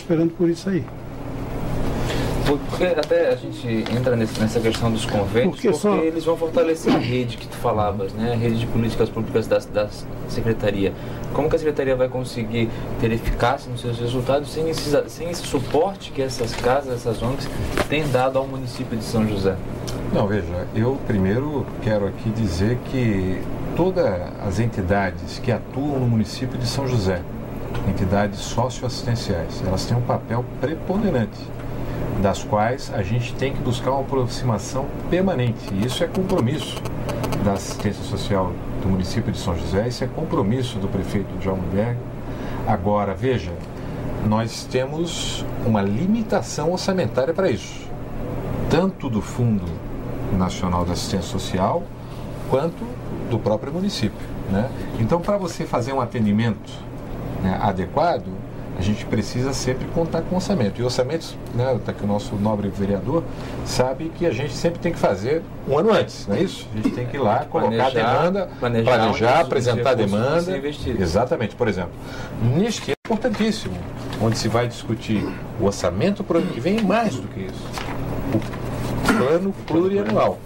esperando por isso aí. Porque até a gente entra nessa questão dos convênios, porque eles vão fortalecer a rede que tu falavas, né? A rede de políticas públicas da Secretaria. Como que a Secretaria vai conseguir ter eficácia nos seus resultados sem esse suporte que essas casas, essas ONGs têm dado ao município de São José? Não, veja, eu primeiro quero aqui dizer que todas as entidades que atuam no município de São José, entidades socioassistenciais, elas têm um papel preponderante, das quais a gente tem que buscar uma aproximação permanente. E isso é compromisso da assistência social do município de São José, isso é compromisso do prefeito Djalma Berg. Agora, veja, nós temos uma limitação orçamentária para isso, tanto do Fundo Nacional de Assistência Social, quanto do próprio município, né? Então, para você fazer um atendimento, né, adequado, a gente precisa sempre contar com orçamento. E orçamentos, né, até que o nosso nobre vereador sabe que a gente sempre tem que fazer um ano antes, não é isso? A gente tem que ir lá, colocar a demanda, planejar, apresentar a demanda. Exatamente, por exemplo. Nisto é importantíssimo, onde se vai discutir o orçamento para o ano que vem e mais do que isso. O plano plurianual,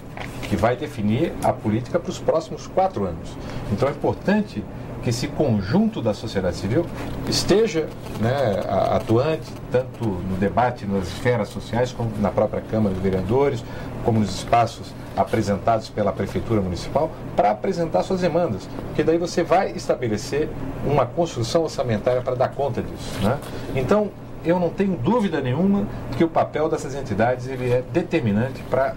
que vai definir a política para os próximos 4 anos. Então é importante que esse conjunto da sociedade civil esteja, né, atuante, tanto no debate nas esferas sociais, como na própria Câmara de Vereadores, como nos espaços apresentados pela Prefeitura Municipal, para apresentar suas demandas, porque daí você vai estabelecer uma construção orçamentária para dar conta disso, né? Então, eu não tenho dúvida nenhuma que o papel dessas entidades ele é determinante para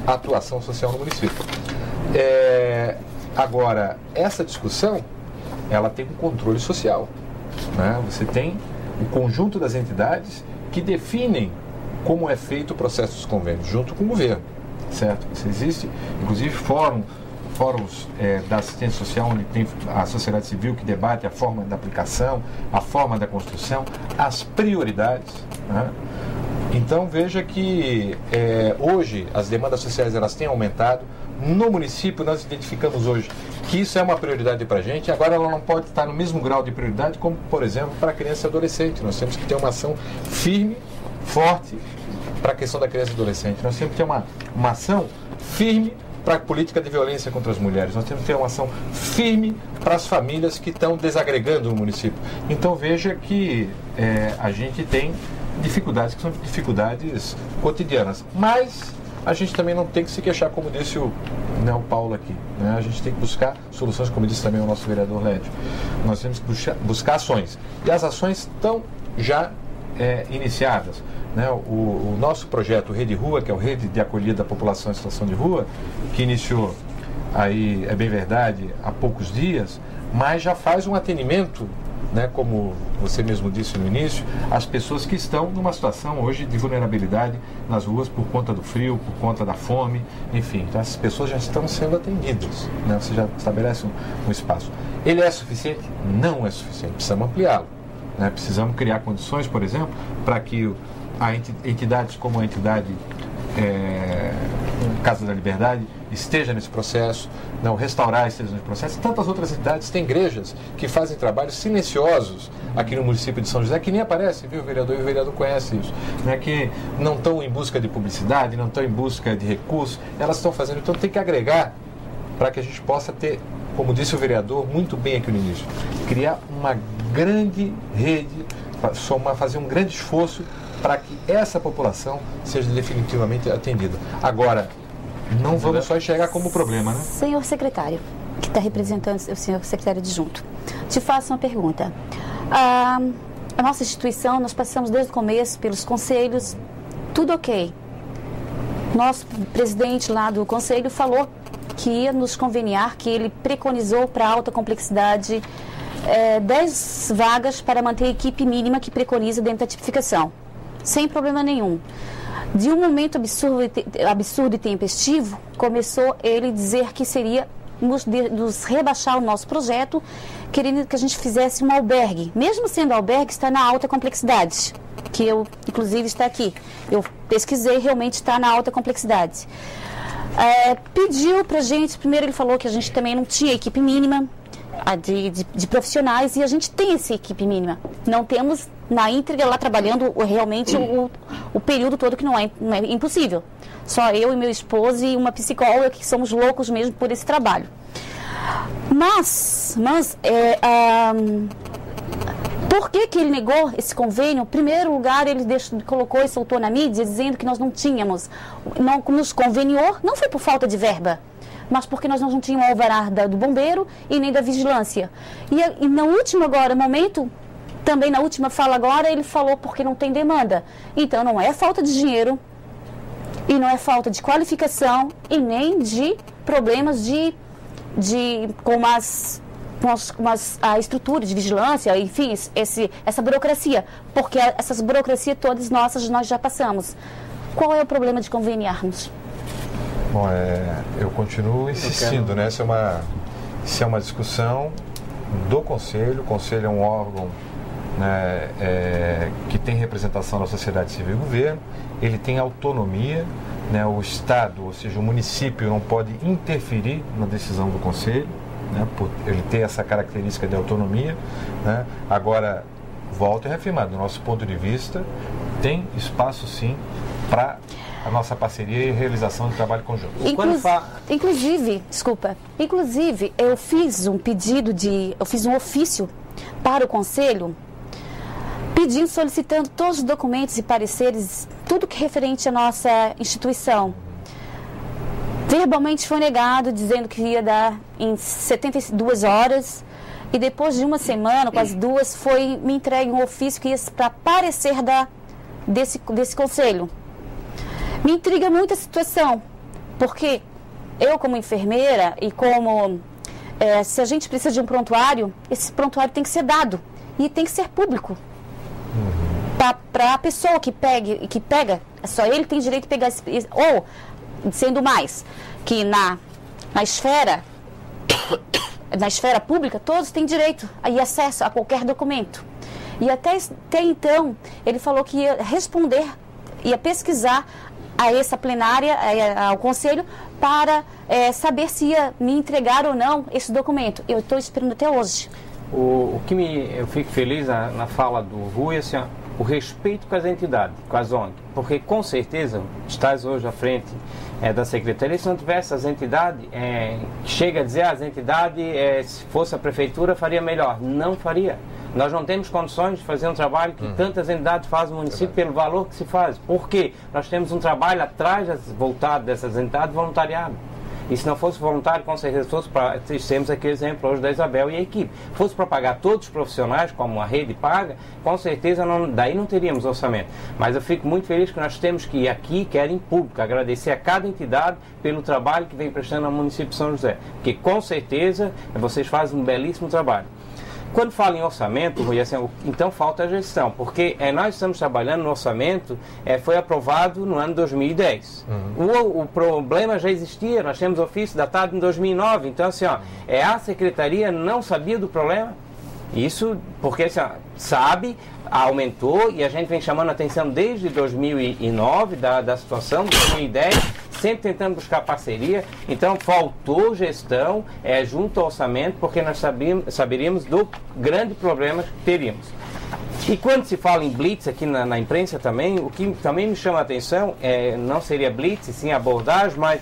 a atuação social no município. Agora, essa discussão ela tem um controle social, né? Você tem o conjunto das entidades que definem como é feito o processo dos convênios, junto com o governo, certo? Existe, inclusive, fóruns da assistência social, onde tem a sociedade civil que debate a forma da aplicação, a forma da construção, as prioridades, né? Então, veja que hoje as demandas sociais elas têm aumentado. No município, nós identificamos hoje que isso é uma prioridade para a gente. Agora, ela não pode estar no mesmo grau de prioridade como, por exemplo, para a criança e adolescente. Nós temos que ter uma ação firme, forte para a questão da criança e adolescente. Nós temos que ter uma ação firme para a política de violência contra as mulheres. Nós temos que ter uma ação firme para as famílias que estão desagregando no município. Então, veja que a gente tem dificuldades que são dificuldades cotidianas. Mas a gente também não tem que se queixar, como disse o Paulo aqui, né? A gente tem que buscar soluções, como disse também o nosso vereador Lédio. Nós temos que buscar ações. E as ações estão já iniciadas, né? O nosso projeto Rede Rua, que é o Rede de Acolhida da População em Situação de Rua, que iniciou aí, é bem verdade, há poucos dias, mas já faz um atendimento, né, como você mesmo disse no início, as pessoas que estão numa situação hoje de vulnerabilidade nas ruas por conta do frio, por conta da fome, enfim. Então essas pessoas já estão sendo atendidas, né? Você já estabelece um espaço. Ele é suficiente? Não é suficiente, precisamos ampliá-lo, né? Precisamos criar condições, por exemplo, para que entidades como a entidade Casa da Liberdade esteja nesse processo, não, Restaurar esteja nesse processo. Tantas outras entidades, tem igrejas que fazem trabalhos silenciosos aqui no município de São José, que nem aparece, viu, vereador? E o vereador conhece isso, né? Que não estão em busca de publicidade, não estão em busca de recursos, elas estão fazendo. Então tem que agregar para que a gente possa ter, como disse o vereador muito bem aqui no início, criar uma grande rede, fazer um grande esforço para que essa população seja definitivamente atendida. Agora, não vamos só enxergar como problema, né? Senhor secretário, que está representando o senhor secretário adjunto, te faço uma pergunta. A nossa instituição, nós passamos desde o começo pelos conselhos, tudo ok. Nosso presidente lá do conselho falou que ia nos conveniar, que ele preconizou para alta complexidade 10 vagas para manter a equipe mínima que preconiza dentro da tipificação, sem problema nenhum. De um momento absurdo e tempestivo, começou ele dizer que seria nos rebaixar o nosso projeto, querendo que a gente fizesse um albergue. Mesmo sendo albergue, está na alta complexidade, que eu, inclusive, está aqui. Eu pesquisei, realmente está na alta complexidade. Pediu para a gente, primeiro ele falou que a gente também não tinha equipe mínima de profissionais, e a gente tem essa equipe mínima. Não temos na íntegra, lá trabalhando realmente o período todo, que não é impossível. Só eu e meu esposo e uma psicóloga, que somos loucos mesmo por esse trabalho. Mas por que ele negou esse convênio? Em primeiro lugar, ele colocou e soltou na mídia dizendo que nós não tínhamos, não nos conveniou, não foi por falta de verba, mas porque nós não tínhamos o alvará do bombeiro e nem da vigilância. E no último momento, também na última fala agora, ele falou porque não tem demanda. Então não é falta de dinheiro, e não é falta de qualificação, e nem de problemas com a estrutura de vigilância, enfim, essa burocracia, porque essas burocracias todas nós já passamos. Qual é o problema de conveniarmos? Bom, eu continuo insistindo, né? Isso é uma discussão do Conselho. O Conselho é um órgão, né, que tem representação da sociedade civil e governo, ele tem autonomia, né? O Estado, ou seja, o município não pode interferir na decisão do Conselho, né, por ele ter essa característica de autonomia, né? Agora, volto a reafirmar, do nosso ponto de vista, tem espaço sim para a nossa parceria e realização do trabalho conjunto. Inclusive, eu fiz um ofício para o Conselho, solicitando todos os documentos e pareceres, tudo que é referente à nossa instituição. Verbalmente foi negado, dizendo que ia dar em 72 horas, e depois de uma semana, quase duas, foi me entregue um ofício que ia para parecer desse Conselho. Me intriga muito a situação, porque eu, como enfermeira, e como se a gente precisa de um prontuário, esse prontuário tem que ser dado e tem que ser público. Para a pessoa que pega, só ele tem direito de pegar ou, sendo mais, que na esfera pública, todos têm direito e acesso a qualquer documento. E até então, ele falou que ia responder, ia pesquisar a essa plenária, ao Conselho, para saber se ia me entregar ou não esse documento. Eu estou esperando até hoje. Eu fico feliz na fala do Rui, assim, o respeito com as entidades, com as ONG, porque com certeza estás hoje à frente da Secretaria. Se não tivesse as entidades, chega a dizer as entidades, se fosse a Prefeitura faria melhor. Não faria. Nós não temos condições de fazer um trabalho que tantas entidades fazem no município pelo valor que se faz. Por quê? Nós temos um trabalho atrás voltado dessas entidades, voluntariado. E se não fosse voluntário, com certeza fosse para... Temos aqui o exemplo hoje da Isabel e a equipe. Fosse para pagar todos os profissionais, como a rede paga, com certeza daí não teríamos orçamento. Mas eu fico muito feliz que nós temos que ir aqui, quero em público, agradecer a cada entidade pelo trabalho que vem prestando ao município de São José. Porque com certeza vocês fazem um belíssimo trabalho. Quando fala em orçamento, Rui, assim, então falta a gestão, porque nós estamos trabalhando no orçamento, foi aprovado no ano 2010. O problema já existia, nós temos ofício datado em 2009, então assim, a Secretaria não sabia do problema, isso porque assim, sabe, aumentou e a gente vem chamando a atenção desde 2009 da situação, 2010, sempre tentando buscar parceria. Então faltou gestão junto ao orçamento, porque nós saberíamos do grande problema que teríamos. E quando se fala em blitz aqui na imprensa também, o que também me chama a atenção, não seria blitz, sim abordagem, mas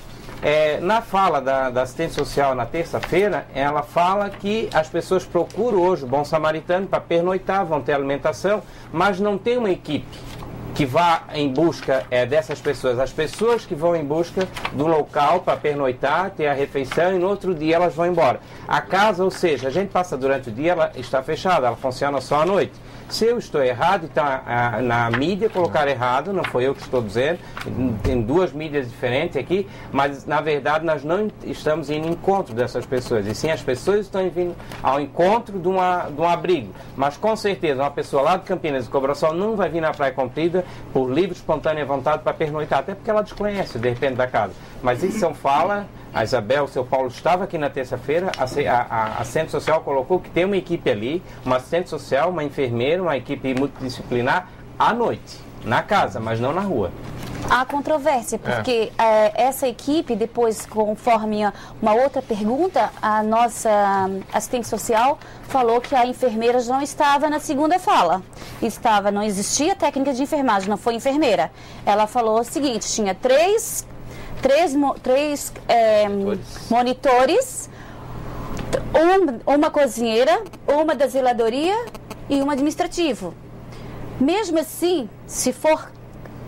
na fala da assistente social na terça-feira, ela fala que as pessoas procuram hoje o Bom Samaritano para pernoitar, vão ter alimentação, mas não tem uma equipe que vá em busca dessas pessoas. As pessoas que vão em busca do local para pernoitar, ter a refeição, e no outro dia elas vão embora. A casa, ou seja, a gente passa durante o dia, ela está fechada, ela funciona só à noite. Se eu estou errado, então na mídia colocar errado, não foi eu que estou dizendo, tem duas mídias diferentes aqui, mas na verdade nós não estamos indo em encontro dessas pessoas, e sim as pessoas estão vindo ao encontro de um abrigo. Mas com certeza uma pessoa lá de Campinas e Cobrasol não vai vir na Praia Comprida por livre, espontânea vontade para pernoitar, até porque ela desconhece de repente da casa. Mas isso são fala. A Isabel, o seu Paulo estava aqui na terça-feira, a assistente social colocou que tem uma equipe ali, uma assistente social, uma enfermeira, uma equipe multidisciplinar, à noite, na casa, mas não na rua. Há controvérsia, porque essa equipe, depois, conforme uma outra pergunta, a nossa assistente social falou que a enfermeira não estava na segunda fala. Não existia técnica de enfermagem, não foi enfermeira. Ela falou o seguinte, tinha três monitores, uma cozinheira, uma da zeladoria e um administrativo. Mesmo assim, se for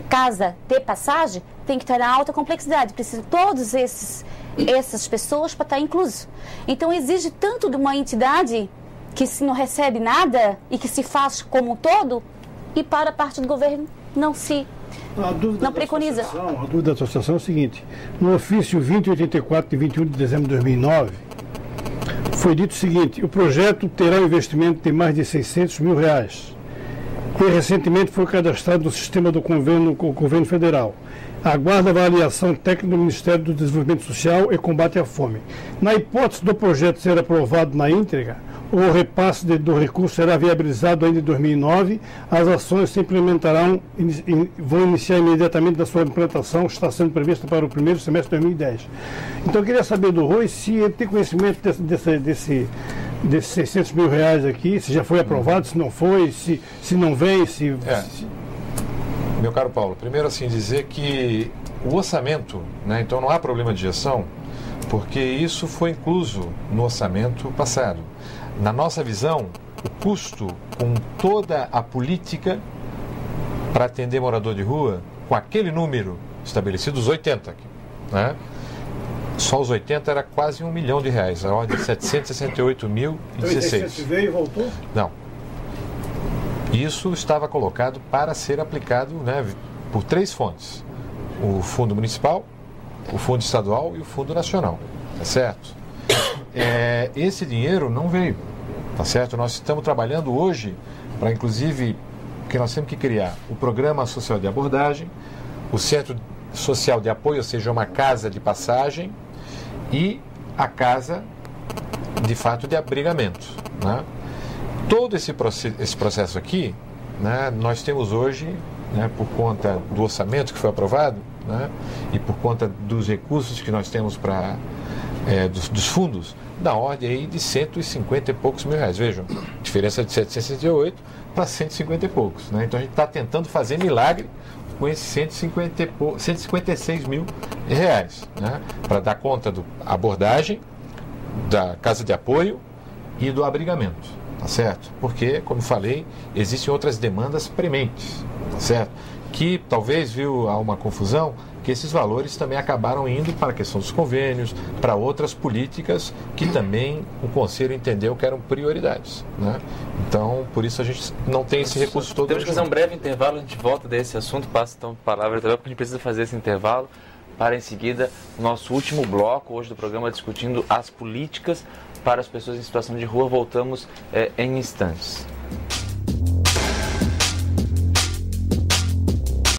casa ter passagem, tem que estar na alta complexidade. Precisa de todas essas pessoas para estar incluso. Então, exige tanto de uma entidade que se não recebe nada e que se faz como um todo, e para a parte do governo não preconiza. A dúvida da associação é o seguinte: no ofício 2084 de 21 de dezembro de 2009, foi dito o seguinte: o projeto terá um investimento de mais de R$600 mil. E recentemente foi cadastrado no sistema do convênio com o governo federal. Aguarda avaliação técnica do Ministério do Desenvolvimento Social e Combate à Fome. Na hipótese do projeto ser aprovado na íntegra, o repasse do recurso será viabilizado ainda em 2009. As ações se implementarão, vão iniciar imediatamente da sua implantação, está sendo prevista para o primeiro semestre de 2010. Então eu queria saber do Rui se ele tem conhecimento desses R$600 mil aqui, se já foi aprovado, se não foi, se não vem, Meu caro Paulo, primeiro assim dizer que o orçamento, né, então não há problema de gestão, porque isso foi incluso no orçamento passado. Na nossa visão, o custo com toda a política para atender morador de rua, com aquele número estabelecido, os 80 aqui, né? Só os 80 era quase R$1 milhão, a ordem de 768.016. Então, veio e voltou? Não. Isso estava colocado para ser aplicado, né, por 3 fontes: o Fundo Municipal, o Fundo Estadual e o Fundo Nacional, tá certo? Esse dinheiro não veio, tá certo? Nós estamos trabalhando hoje para, inclusive, que nós temos que criar o Programa Social de Abordagem, o Centro Social de Apoio, ou seja, uma casa de passagem, e a casa, de fato, de abrigamento, né? Todo esse processo aqui, né, nós temos hoje, né, por conta do orçamento que foi aprovado, né, e por conta dos recursos que nós temos dos fundos, da ordem aí de 150 e poucos mil reais. Vejam, diferença de 768 para 150 e poucos, né? Então a gente está tentando fazer milagre com esses 156 mil reais, né, para dar conta da abordagem, da casa de apoio e do abrigamento, tá certo? Porque, como falei, existem outras demandas prementes, tá certo? Que talvez há uma confusão, que esses valores também acabaram indo para a questão dos convênios, para outras políticas que também o Conselho entendeu que eram prioridades, né? Então, por isso a gente não tem esse recurso todo. Temos que fazer um breve intervalo, a gente volta desse assunto, passa então a palavra também, porque a gente precisa fazer esse intervalo para, em seguida, o nosso último bloco hoje do programa, discutindo as políticas para as pessoas em situação de rua. Voltamos em instantes.